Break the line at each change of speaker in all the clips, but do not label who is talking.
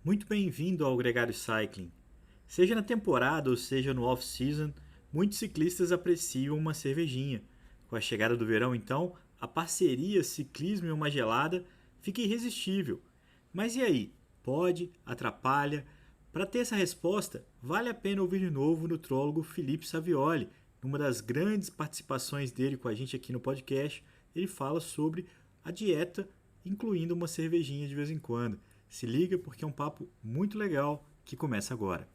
Muito bem-vindo ao Gregário Cycling. Seja na temporada ou seja no off-season, muitos ciclistas apreciam uma cervejinha. Com a chegada do verão, então, a parceria ciclismo e uma gelada fica irresistível. Mas e aí? Pode? Atrapalha? Para ter essa resposta, vale a pena ouvir de novo o nutrólogo Felipe Savioli. Numa das grandes participações dele com a gente aqui no podcast, ele fala sobre a dieta, incluindo uma cervejinha de vez em quando. Se liga porque é um papo muito legal que começa agora.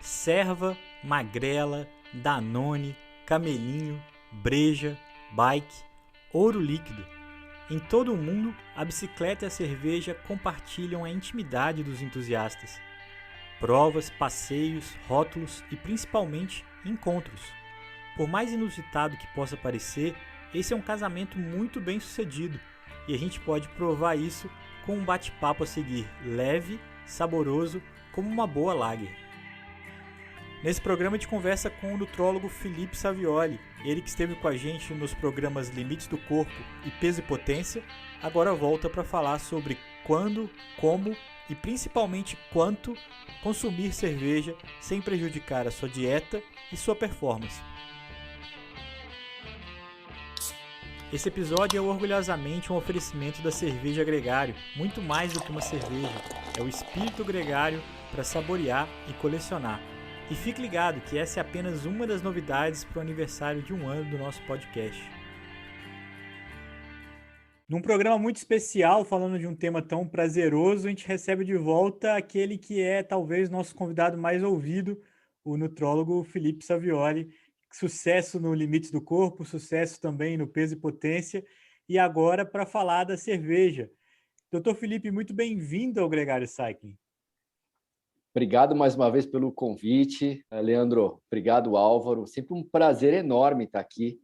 Serva, Magrela, Danone, Camelinho, Breja, Bike, Ouro Líquido. Em todo o mundo, a bicicleta e a cerveja compartilham a intimidade dos entusiastas. Provas, passeios, rótulos e principalmente encontros. Por mais inusitado que possa parecer, esse é um casamento muito bem sucedido e a gente pode provar isso com um bate-papo a seguir, leve, saboroso, como uma boa lager. Nesse programa a gente conversa com o nutrólogo Felipe Savioli, ele que esteve com a gente nos programas Limites do Corpo e Peso e Potência, agora volta para falar sobre quando, como e principalmente quanto consumir cerveja sem prejudicar a sua dieta e sua performance. Esse episódio é orgulhosamente um oferecimento da Cerveja Gregário, muito mais do que uma cerveja, é o espírito gregário para saborear e colecionar. E fique ligado que essa é apenas uma das novidades para o aniversário de 1 ano do nosso podcast. Num programa muito especial, falando de um tema tão prazeroso, a gente recebe de volta aquele que é talvez nosso convidado mais ouvido, o nutrólogo Felipe Savioli. Sucesso no Limites do Corpo, sucesso também no Peso e Potência, e agora para falar da cerveja. Doutor Felipe, muito bem-vindo ao Gregário Cycling.
Obrigado mais uma vez pelo convite, Leandro. Obrigado, Álvaro. Sempre um prazer enorme estar aqui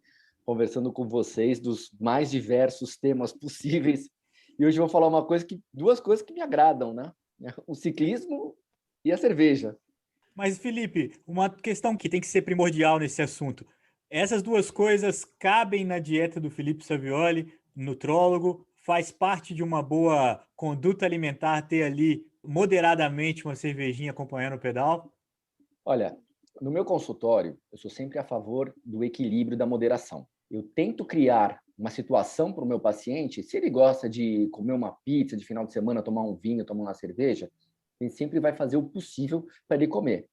conversando com vocês dos mais diversos temas possíveis. E hoje eu vou falar duas coisas que me agradam, né? O ciclismo e a cerveja.
Mas, Felipe, uma questão que tem que ser primordial nesse assunto. Essas duas coisas cabem na dieta do Felipe Savioli, nutrólogo, faz parte de uma boa conduta alimentar ter ali moderadamente uma cervejinha acompanhando o pedal?
Olha, no meu consultório, eu sou sempre a favor do equilíbrio da moderação. Eu tento criar uma situação para o meu paciente, se ele gosta de comer uma pizza de final de semana, tomar um vinho, tomar uma cerveja, ele sempre vai fazer o possível para ele comer,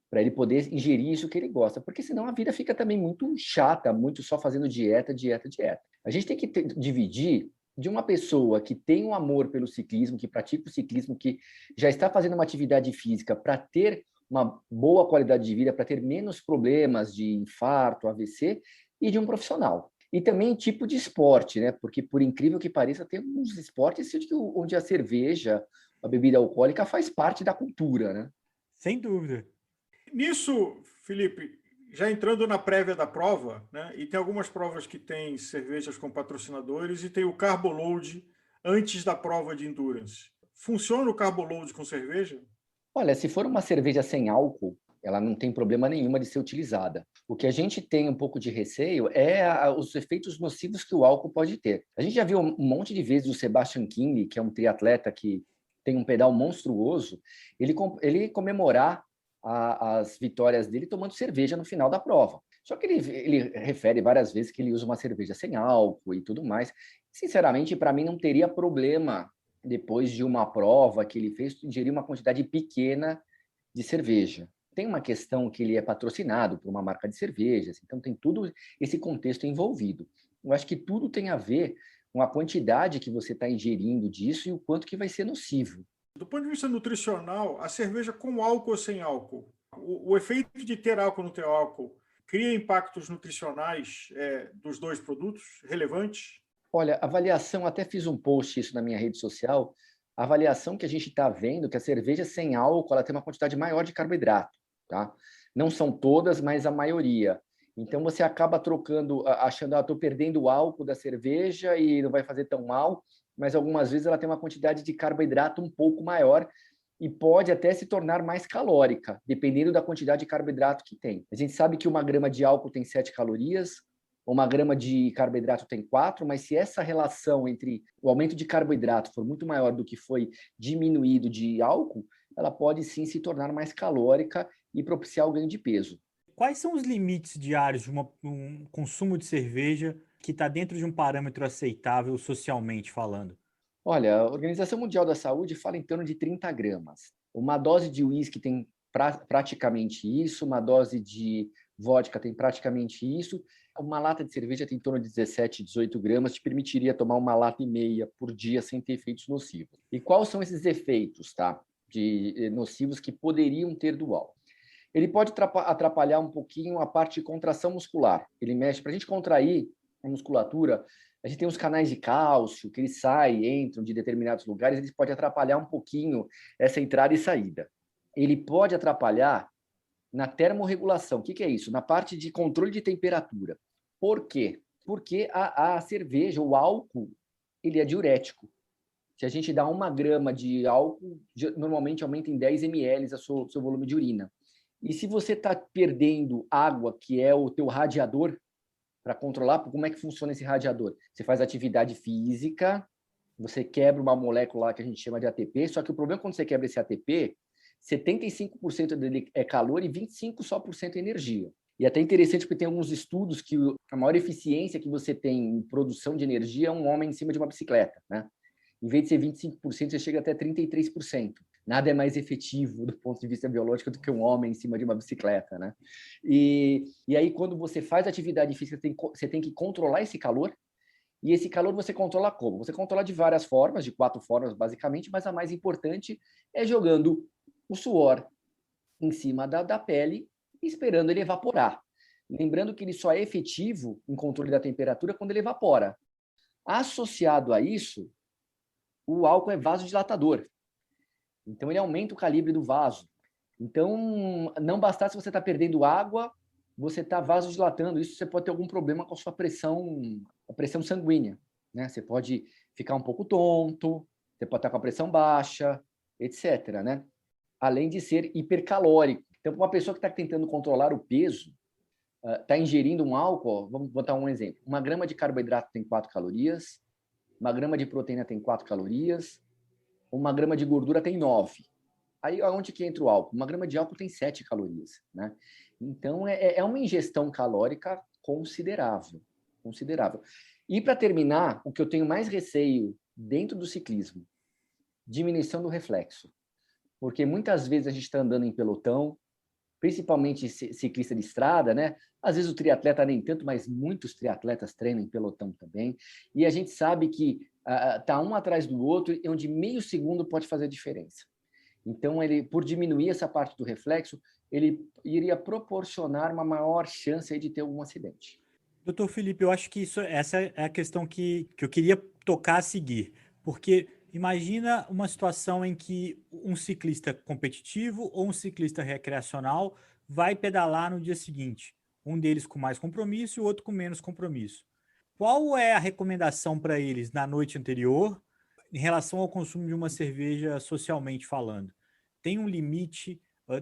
para ele poder ingerir isso que ele gosta, porque senão a vida fica também muito chata, muito só fazendo dieta, dieta, dieta. A gente tem que dividir de uma pessoa que tem um amor pelo ciclismo, que pratica o ciclismo, que já está fazendo uma atividade física para ter uma boa qualidade de vida, para ter menos problemas de infarto, AVC, e de um profissional. E também tipo de esporte, né? Porque, por incrível que pareça, tem alguns esportes onde a cerveja, a bebida alcoólica faz parte da cultura, né?
Sem dúvida.
Nisso, Felipe, já entrando na prévia da prova, né? E tem algumas provas que tem cervejas com patrocinadores e tem o Carboload antes da prova de endurance. Funciona o Carboload com cerveja?
Olha, se for uma cerveja sem álcool, ela não tem problema nenhuma de ser utilizada. O que a gente tem um pouco de receio é os efeitos nocivos que o álcool pode ter. A gente já viu um monte de vezes o Sebastian King, que é um triatleta que tem um pedal monstruoso, ele comemorar as vitórias dele tomando cerveja no final da prova. Só que ele refere várias vezes que ele usa uma cerveja sem álcool e tudo mais. Sinceramente, para mim não teria problema, depois de uma prova que ele fez, ingerir uma quantidade pequena de cerveja. Tem uma questão que ele é patrocinado por uma marca de cervejas, então tem tudo esse contexto envolvido. Eu acho que tudo tem a ver com a quantidade que você está ingerindo disso e o quanto que vai ser nocivo.
Do ponto de vista nutricional, a cerveja com álcool ou sem álcool, o efeito de ter álcool ou não ter álcool cria impactos nutricionais dos dois produtos relevantes?
Olha, a avaliação, até fiz um post isso na minha rede social, a avaliação que a gente está vendo que a cerveja sem álcool ela tem uma quantidade maior de carboidrato, tá? Não são todas, mas a maioria. Então você acaba trocando, achando, estou perdendo o álcool da cerveja e não vai fazer tão mal, mas algumas vezes ela tem uma quantidade de carboidrato um pouco maior e pode até se tornar mais calórica, dependendo da quantidade de carboidrato que tem. A gente sabe que 1 grama de álcool tem 7 calorias, uma grama de carboidrato tem 4, mas se essa relação entre o aumento de carboidrato for muito maior do que foi diminuído de álcool, ela pode sim se tornar mais calórica e propiciar o ganho de peso.
Quais são os limites diários de um consumo de cerveja que está dentro de um parâmetro aceitável socialmente falando?
Olha, a Organização Mundial da Saúde fala em torno de 30 gramas. Uma dose de uísque tem praticamente isso, uma dose de vodka tem praticamente isso, uma lata de cerveja tem em torno de 17, 18 gramas, te permitiria tomar uma lata e meia por dia sem ter efeitos nocivos. E quais são esses efeitos, tá? Nocivos que poderiam ter do álcool? Ele pode atrapalhar um pouquinho a parte de contração muscular. Ele mexe, para a gente contrair a musculatura, a gente tem uns canais de cálcio que eles saem, entram de determinados lugares, eles podem atrapalhar um pouquinho essa entrada e saída. Ele pode atrapalhar na termorregulação. O que é isso? Na parte de controle de temperatura. Por quê? Porque a cerveja, o álcool, ele é diurético. Se a gente dá 1 grama de álcool, normalmente aumenta em 10 ml o seu volume de urina. E se você está perdendo água, que é o teu radiador, para controlar, como é que funciona esse radiador? Você faz atividade física, você quebra uma molécula que a gente chama de ATP, só que o problema é quando você quebra esse ATP, 75% dele é calor e 25% só por cento é energia. E até interessante porque tem alguns estudos que a maior eficiência que você tem em produção de energia é um homem em cima de uma bicicleta, né? Em vez de ser 25%, você chega até 33%. Nada é mais efetivo do ponto de vista biológico do que um homem em cima de uma bicicleta, né? E aí, quando você faz atividade física, você tem que controlar esse calor, e esse calor você controla como? Você controla de várias formas, de 4 formas, basicamente, mas a mais importante é jogando o suor em cima da pele e esperando ele evaporar. Lembrando que ele só é efetivo em controle da temperatura quando ele evapora. Associado a isso, o álcool é vasodilatador. Então, ele aumenta o calibre do vaso. Então, não bastasse você estar perdendo água, você está vasodilatando. Isso você pode ter algum problema com a sua a pressão sanguínea, né? Você pode ficar um pouco tonto, você pode estar com a pressão baixa, etc., né? Além de ser hipercalórico. Então, para uma pessoa que está tentando controlar o peso, está ingerindo um álcool, vamos botar um exemplo. 1 grama de carboidrato tem 4 calorias, 1 grama de proteína tem 4 calorias, 1 grama de gordura tem 9. Aí, onde que entra o álcool? 1 grama de álcool tem 7 calorias, né? Então, é uma ingestão calórica considerável, considerável. E, para terminar, o que eu tenho mais receio dentro do ciclismo, diminuição do reflexo. Porque muitas vezes a gente está andando em pelotão, principalmente ciclista de estrada, né? Às vezes o triatleta nem tanto, mas muitos triatletas treinam em pelotão também. E a gente sabe que tá um atrás do outro, e onde meio segundo pode fazer diferença. Então, ele, por diminuir essa parte do reflexo, ele iria proporcionar uma maior chance aí de ter algum acidente.
Doutor Felipe, eu acho que essa é a questão que eu queria tocar a seguir, porque imagina uma situação em que um ciclista competitivo ou um ciclista recreacional vai pedalar no dia seguinte, um deles com mais compromisso e o outro com menos compromisso. Qual é a recomendação para eles na noite anterior em relação ao consumo de uma cerveja socialmente falando? Tem um limite,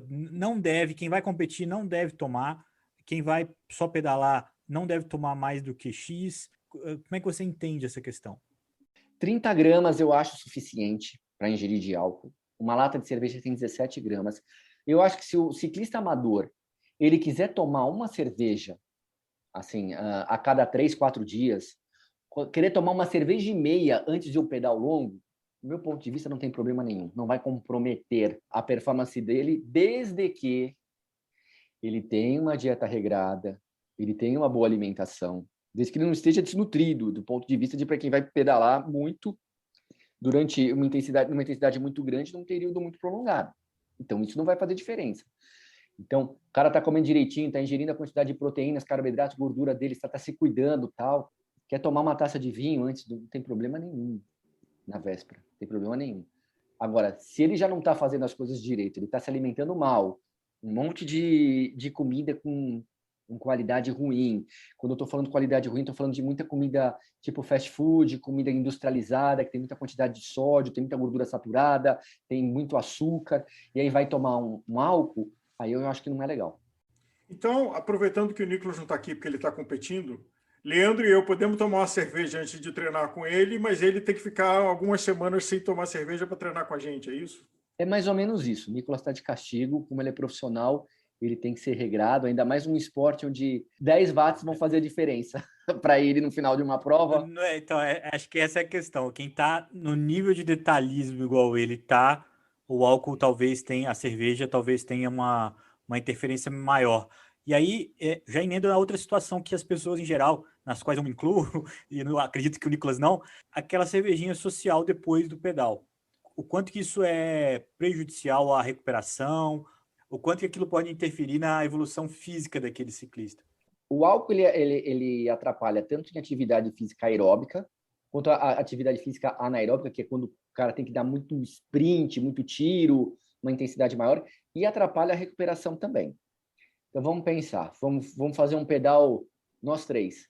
não deve, quem vai competir não deve tomar, quem vai só pedalar não deve tomar mais do que X. Como é que você entende essa questão?
30 gramas eu acho suficiente para ingerir de álcool. Uma lata de cerveja tem 17 gramas. Eu acho que se o ciclista amador ele quiser tomar uma cerveja assim, a cada 3, 4 dias, querer tomar uma cerveja e meia antes de um pedal longo, do meu ponto de vista, não tem problema nenhum. Não vai comprometer a performance dele, desde que ele tenha uma dieta regrada, ele tenha uma boa alimentação, desde que ele não esteja desnutrido, do ponto de vista de para quem vai pedalar muito durante uma intensidade muito grande num período muito prolongado. Então, isso não vai fazer diferença. Então, o cara está comendo direitinho, está ingerindo a quantidade de proteínas, carboidratos, gordura dele, está se cuidando, tal. Quer tomar uma taça de vinho antes, não tem problema nenhum na véspera, não tem problema nenhum. Agora, se ele já não está fazendo as coisas direito, ele está se alimentando mal, um monte de comida com qualidade ruim. Quando eu estou falando de qualidade ruim, estou falando de muita comida tipo fast food, comida industrializada, que tem muita quantidade de sódio, tem muita gordura saturada, tem muito açúcar, e aí vai tomar um álcool, aí eu acho que não é legal.
Então, aproveitando que o Nicolas não está aqui porque ele está competindo, Leandro e eu podemos tomar uma cerveja antes de treinar com ele, mas ele tem que ficar algumas semanas sem tomar cerveja para treinar com a gente, é isso?
É mais ou menos isso. O Nicolas está de castigo, como ele é profissional, ele tem que ser regrado, ainda mais um esporte onde 10 watts vão fazer a diferença para ele no final de uma prova.
Então, acho que essa é a questão. Quem tá no nível de detalhismo igual ele tá, o álcool talvez tenha, a cerveja talvez tenha uma interferência maior. E aí, já emendo na outra situação que as pessoas em geral, nas quais eu me incluo, e eu não acredito que o Nicolas não, aquela cervejinha social depois do pedal. O quanto que isso é prejudicial à recuperação, o quanto que aquilo pode interferir na evolução física daquele ciclista.
O álcool ele atrapalha tanto em atividade física aeróbica, quanto a atividade física anaeróbica, que é quando o cara tem que dar muito sprint, muito tiro, uma intensidade maior, e atrapalha a recuperação também. Então vamos pensar, vamos fazer um pedal nós três.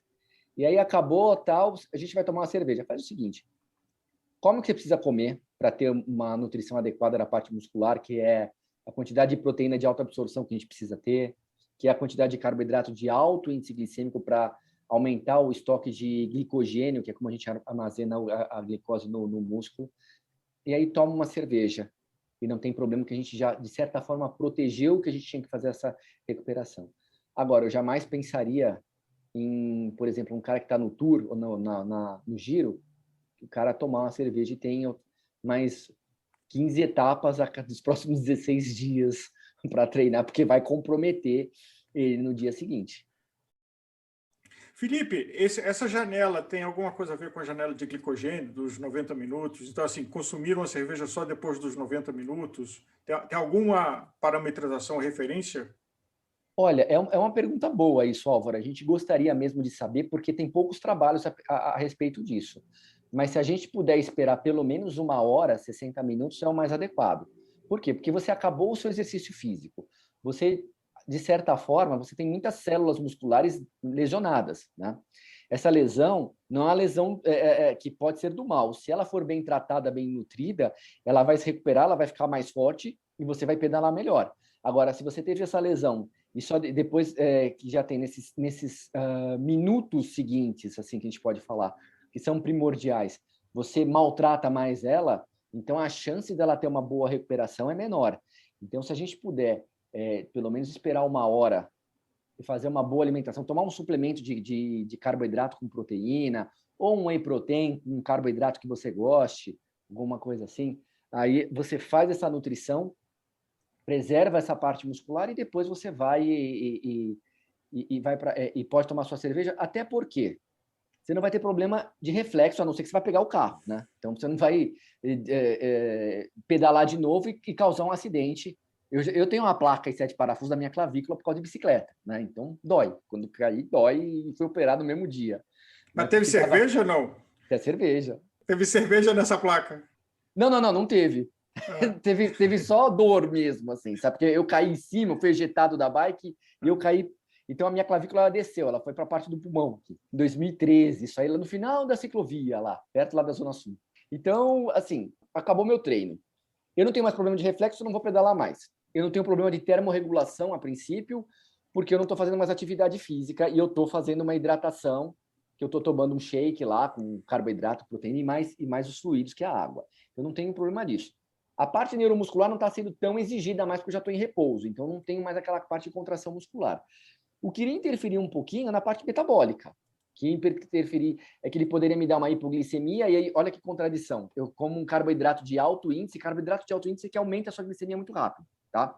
E aí acabou, tal, a gente vai tomar uma cerveja. Faz o seguinte, como que você precisa comer para ter uma nutrição adequada na parte muscular, que é a quantidade de proteína de alta absorção que a gente precisa ter, que é a quantidade de carboidrato de alto índice glicêmico para aumentar o estoque de glicogênio, que é como a gente armazena a glicose no músculo. E aí toma uma cerveja. E não tem problema, que a gente já, de certa forma, protegeu que a gente tinha que fazer essa recuperação. Agora, eu jamais pensaria em, por exemplo, um cara que está no Tour ou no Giro, o cara tomar uma cerveja e tem mais 15 etapas nos próximos 16 dias para treinar, porque vai comprometer ele no dia seguinte.
Felipe, essa janela tem alguma coisa a ver com a janela de glicogênio dos 90 minutos? Então, assim, consumir uma cerveja só depois dos 90 minutos? Tem alguma parametrização, referência?
Olha, é uma pergunta boa isso, Álvaro. A gente gostaria mesmo de saber, porque tem poucos trabalhos a respeito disso. Mas se a gente puder esperar pelo menos 1 hora, 60 minutos, é o mais adequado. Por quê? Porque você acabou o seu exercício físico. Você, de certa forma, você tem muitas células musculares lesionadas, né? Essa lesão não é uma lesão que pode ser do mal. Se ela for bem tratada, bem nutrida, ela vai se recuperar, ela vai ficar mais forte e você vai pedalar melhor. Agora, se você teve essa lesão e só depois que já tem nesses minutos seguintes, assim que a gente pode falar, que são primordiais, você maltrata mais ela, então a chance dela ter uma boa recuperação é menor. Então, se a gente puder, pelo menos esperar 1 hora e fazer uma boa alimentação, tomar um suplemento de carboidrato com proteína, ou um whey protein, um carboidrato que você goste, alguma coisa assim, aí você faz essa nutrição, preserva essa parte muscular e depois você vai e pode tomar sua cerveja, até porque você não vai ter problema de reflexo, a não ser que você vai pegar o carro, né? Então, você não vai pedalar de novo e causar um acidente. Eu tenho uma placa e 7 parafusos da minha clavícula por causa de bicicleta, né? Então, dói. Quando caí, dói e fui operado no mesmo dia.
Mas teve cerveja ou não?
É cerveja.
Teve cerveja nessa placa?
Não teve. Teve só dor mesmo, assim, sabe? Porque eu caí em cima, eu fui ejetado da bike e eu caí. Então a minha clavícula ela desceu, ela foi para a parte do pulmão, aqui, em 2013, isso aí lá no final da ciclovia, lá, perto lá da Zona Sul. Então, assim, acabou meu treino. Eu não tenho mais problema de reflexo, não vou pedalar mais. Eu não tenho problema de termorregulação a princípio, porque eu não estou fazendo mais atividade física e eu estou fazendo uma hidratação, que eu estou tomando um shake lá com carboidrato, proteína e mais os fluidos, que é a água. Eu não tenho problema disso. A parte neuromuscular não está sendo tão exigida mais porque eu já estou em repouso, então não tenho mais aquela parte de contração muscular. O que iria interferir um pouquinho é na parte metabólica, que interferir é que ele poderia me dar uma hipoglicemia, e aí, olha que contradição, eu como um carboidrato de alto índice que aumenta a sua glicemia muito rápido, tá?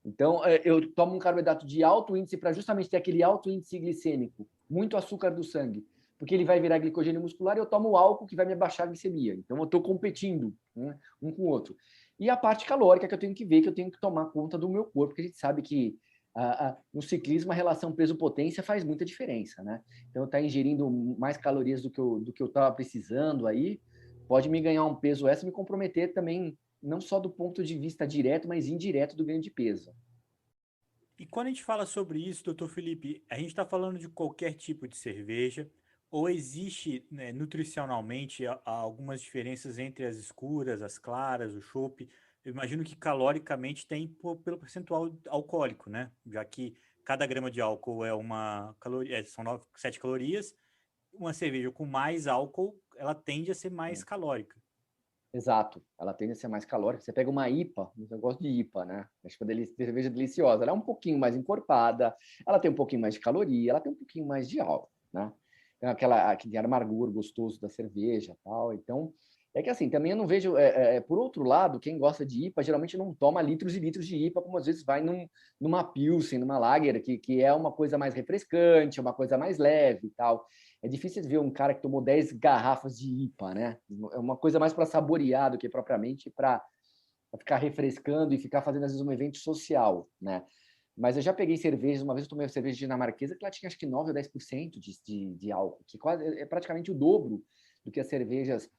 Então, eu tomo um carboidrato de alto índice para justamente ter aquele alto índice glicêmico, muito açúcar do sangue, porque ele vai virar glicogênio muscular, e eu tomo álcool que vai me abaixar a glicemia. Então, eu estou competindo, né, um com o outro. E a parte calórica que eu tenho que ver, que eu tenho que tomar conta do meu corpo, porque a gente sabe que no ciclismo a relação peso-potência faz muita diferença, né? Então, estar ingerindo mais calorias do que eu estava precisando aí, pode me ganhar um peso extra e me comprometer também, não só do ponto de vista direto, mas indireto do ganho de peso.
E quando a gente fala sobre isso, doutor Felipe, a gente está falando de qualquer tipo de cerveja, ou existe, né, nutricionalmente algumas diferenças entre as escuras, as claras, o chopp? Eu imagino que caloricamente tem pelo percentual alcoólico, né? Já que cada grama de álcool é uma caloria, são 7 calorias, uma cerveja com mais álcool, ela tende a ser mais calórica.
Exato, ela tende a ser mais calórica. Você pega uma IPA, eu gosto de IPA, né? Acho que uma cerveja deliciosa. Ela é um pouquinho mais encorpada, ela tem um pouquinho mais de caloria, ela tem um pouquinho mais de álcool, né? Tem aquele amargor gostoso da cerveja e tal. Então, é que assim, também eu não vejo... por outro lado, quem gosta de IPA geralmente não toma litros e litros de IPA, como às vezes vai numa Pilsen, numa Lager, que é uma coisa mais refrescante, uma coisa mais leve e tal. É difícil de ver um cara que tomou 10 garrafas de IPA, né? É uma coisa mais para saborear do que propriamente para ficar refrescando e ficar fazendo, às vezes, um evento social, né? Mas eu já peguei cervejas, uma vez eu tomei uma cerveja dinamarquesa que ela tinha acho que 9 ou 10% de álcool, que quase é praticamente o dobro do que as cervejas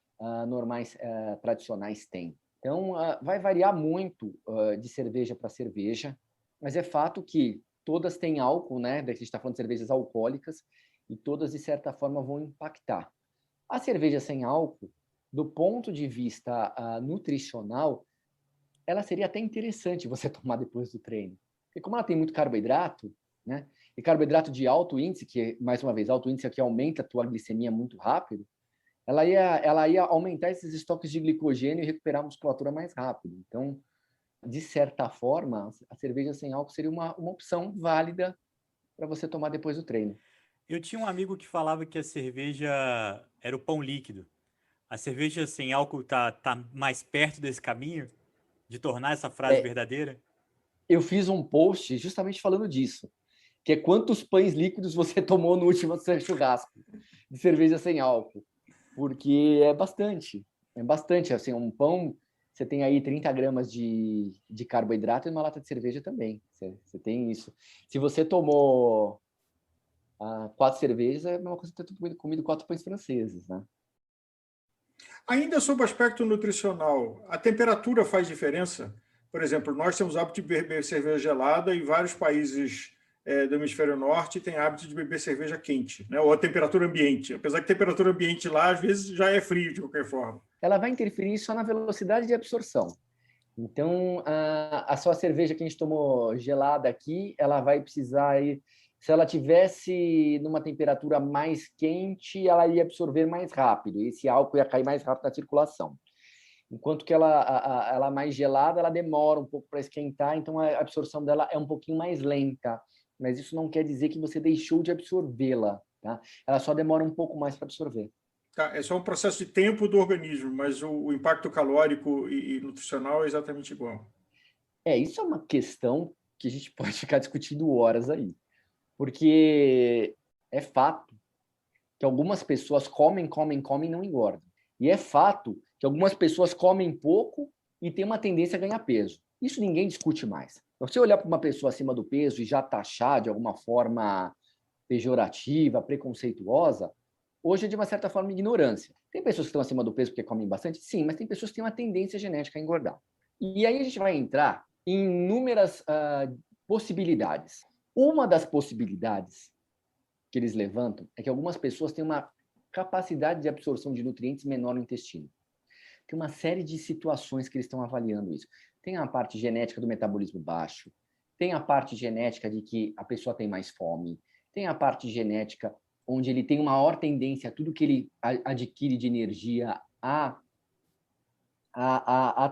normais, tradicionais têm. Então, vai variar muito de cerveja para cerveja, mas é fato que todas têm álcool, né? Daqui a gente está falando de cervejas alcoólicas, e todas, de certa forma, vão impactar. A cerveja sem álcool, do ponto de vista nutricional, ela seria até interessante você tomar depois do treino. Porque como ela tem muito carboidrato, né? E carboidrato de alto índice, que, mais uma vez, alto índice aqui aumenta a tua glicemia muito rápido, ela ia aumentar esses estoques de glicogênio e recuperar a musculatura mais rápido. Então, de certa forma, a cerveja sem álcool seria uma opção válida para você tomar depois do treino.
Eu tinha um amigo que falava que a cerveja era o pão líquido. A cerveja sem álcool tá mais perto desse caminho de tornar essa frase verdadeira?
Eu fiz um post justamente falando disso, que é quantos pães líquidos você tomou no último churrasco de cerveja sem álcool, porque é bastante, assim, um pão, você tem aí 30 gramas de carboidrato e uma lata de cerveja também, você tem isso. Se você tomou 4 cervejas, é a mesma coisa que ter comido 4 pães franceses, né?
Ainda sob o aspecto nutricional, a temperatura faz diferença? Por exemplo, nós temos hábito de beber cerveja gelada e vários países do hemisfério norte têm hábito de beber cerveja quente, né? Ou a temperatura ambiente. Apesar que a temperatura ambiente lá, às vezes, já é frio de qualquer forma.
Ela vai interferir só na velocidade de absorção. Então, a sua cerveja que a gente tomou gelada aqui, ela vai precisar ir... Se ela tivesse numa temperatura mais quente, ela ia absorver mais rápido. Esse álcool ia cair mais rápido na circulação. Enquanto que ela mais gelada, ela demora um pouco para esquentar, então a absorção dela é um pouquinho mais lenta. Mas isso não quer dizer que você deixou de absorvê-la, tá? Ela só demora um pouco mais para absorver.
Tá, é só um processo de tempo do organismo, mas o impacto calórico e nutricional é exatamente igual.
Isso é uma questão que a gente pode ficar discutindo horas aí. Porque é fato que algumas pessoas comem e não engordam. E é fato que algumas pessoas comem pouco e têm uma tendência a ganhar peso. Isso ninguém discute mais. Se você olhar para uma pessoa acima do peso e já taxar de alguma forma pejorativa, preconceituosa, hoje é de uma certa forma ignorância. Tem pessoas que estão acima do peso porque comem bastante? Sim, mas tem pessoas que têm uma tendência genética a engordar. E aí a gente vai entrar em inúmeras possibilidades. Uma das possibilidades que eles levantam é que algumas pessoas têm uma capacidade de absorção de nutrientes menor no intestino. Tem uma série de situações que eles estão avaliando isso. Tem a parte genética do metabolismo baixo, tem a parte genética de que a pessoa tem mais fome, tem a parte genética onde ele tem uma maior tendência a tudo que ele adquire de energia a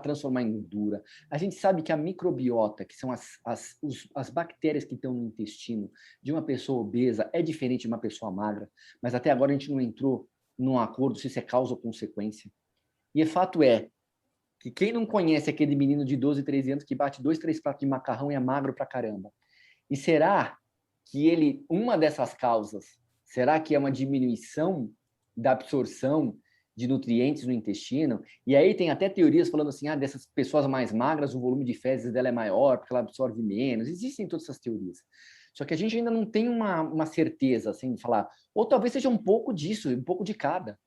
transformar em gordura. A gente sabe que a microbiota, que são as bactérias que estão no intestino de uma pessoa obesa, é diferente de uma pessoa magra, mas até agora a gente não entrou num acordo se isso é causa ou consequência. E fato é que quem não conhece aquele menino de 12, 13 anos que bate 2, 3 pratos de macarrão e é magro pra caramba? E será que uma dessas causas, será que é uma diminuição da absorção de nutrientes no intestino? E aí tem até teorias falando assim, dessas pessoas mais magras, o volume de fezes dela é maior, porque ela absorve menos. Existem todas essas teorias. Só que a gente ainda não tem uma certeza, assim, de falar, ou talvez seja um pouco disso, um pouco de cada.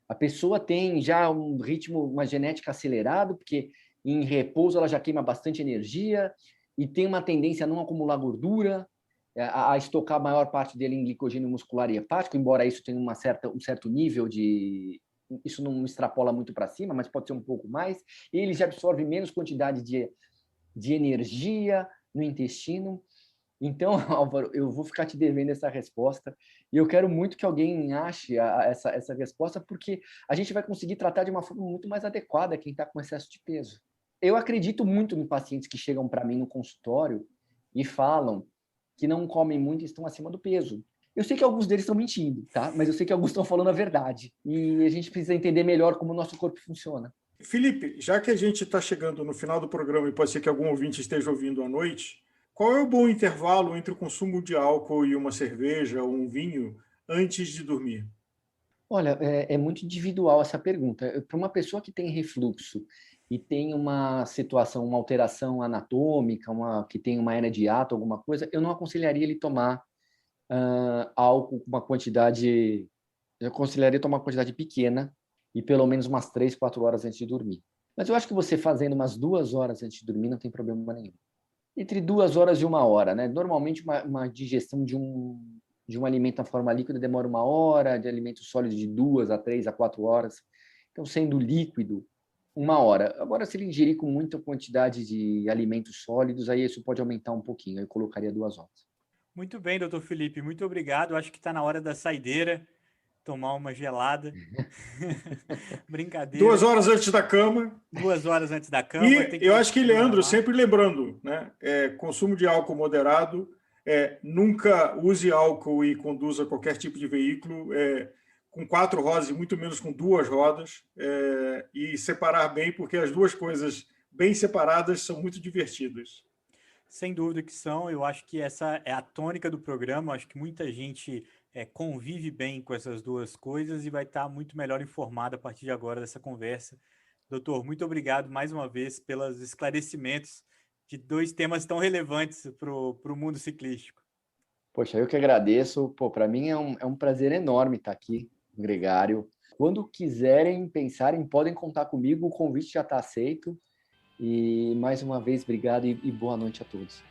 A pessoa tem já um ritmo, uma genética acelerado, porque em repouso ela já queima bastante energia e tem uma tendência a não acumular gordura, a estocar a maior parte dele em glicogênio muscular e hepático, embora isso tenha um certo nível de... Isso não extrapola muito para cima, mas pode ser um pouco mais. Ele já absorve menos quantidade de energia no intestino. Então, Álvaro, eu vou ficar te devendo essa resposta e eu quero muito que alguém ache essa resposta, porque a gente vai conseguir tratar de uma forma muito mais adequada quem está com excesso de peso. Eu acredito muito em pacientes que chegam para mim no consultório e falam que não comem muito e estão acima do peso. Eu sei que alguns deles estão mentindo, tá? Mas eu sei que alguns estão falando a verdade. E a gente precisa entender melhor como o nosso corpo funciona.
Felipe, já que a gente está chegando no final do programa e pode ser que algum ouvinte esteja ouvindo à noite, qual é o bom intervalo entre o consumo de álcool e uma cerveja ou um vinho antes de dormir?
Olha, é muito individual essa pergunta. Para uma pessoa que tem refluxo e tem uma situação, uma alteração anatômica, que tem uma hernia de hiato, alguma coisa, eu não aconselharia ele tomar álcool com uma quantidade. Eu aconselharia tomar uma quantidade pequena e pelo menos umas 3, 4 horas antes de dormir. Mas eu acho que você fazendo umas 2 horas antes de dormir não tem problema nenhum. Entre 2 horas e 1 hora, né? Normalmente uma digestão de um alimento na forma líquida demora 1 hora, de alimento sólido de 2 a 3 a 4 horas. Então, sendo líquido, 1 hora. Agora, se ele ingerir com muita quantidade de alimentos sólidos, aí isso pode aumentar um pouquinho. Eu colocaria 2 horas.
Muito bem, doutor Felipe, muito obrigado. Acho que está na hora da saideira, tomar uma gelada. Brincadeira.
2 horas antes da cama.
2 horas antes da cama.
E eu acho que, Leandro,
programar.
sempre lembrando, né? Consumo de álcool moderado, nunca use álcool e conduza qualquer tipo de veículo com 4 rodas e muito menos com 2 rodas, e separar bem, porque as duas coisas bem separadas são muito divertidas.
Sem dúvida que são. Eu acho que essa é a tônica do programa. Eu acho que muita gente convive bem com essas duas coisas e vai estar muito melhor informada a partir de agora dessa conversa. Doutor, muito obrigado mais uma vez pelos esclarecimentos de 2 temas tão relevantes para o mundo ciclístico.
Poxa, eu que agradeço. Para mim é um prazer enorme estar aqui no Gregário. Quando quiserem, pensarem, podem contar comigo. O convite já está aceito. E mais uma vez, obrigado e boa noite a todos.